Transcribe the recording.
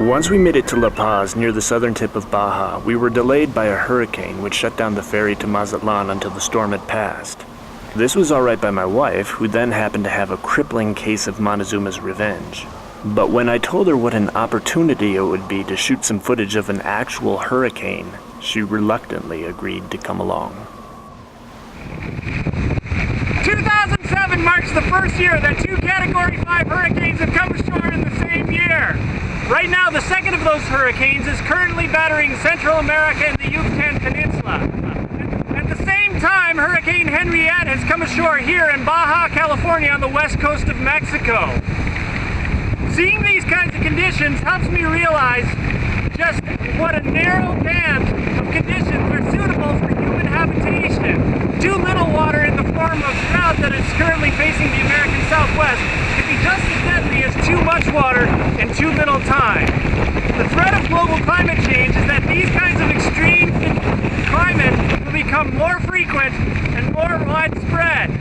Once we made it to La Paz, near the southern tip of Baja, we were delayed by a hurricane which shut down the ferry to Mazatlan until the storm had passed. This was alright by my wife, who then happened to have a crippling case of Montezuma's revenge. But when I told her what an opportunity it would be to shoot some footage of an actual hurricane, she reluctantly agreed to come along. 2007 marks the first year that 2 Category 5 hurricanes have come ashore in the same year. Right now, the second of those hurricanes is currently battering Central America and the Yucatan Peninsula. At the same time, Hurricane Henriette has come ashore here in Baja California on the west coast of Mexico. Seeing these kinds of conditions helps me realize just what a narrow band of conditions are suitable for human habitation. Too little water in the form of drought that is currently facing the American Southwest can be just as deadly as too much water in too little time. The threat of global climate change is that these kinds of extreme climate will become more frequent and more widespread.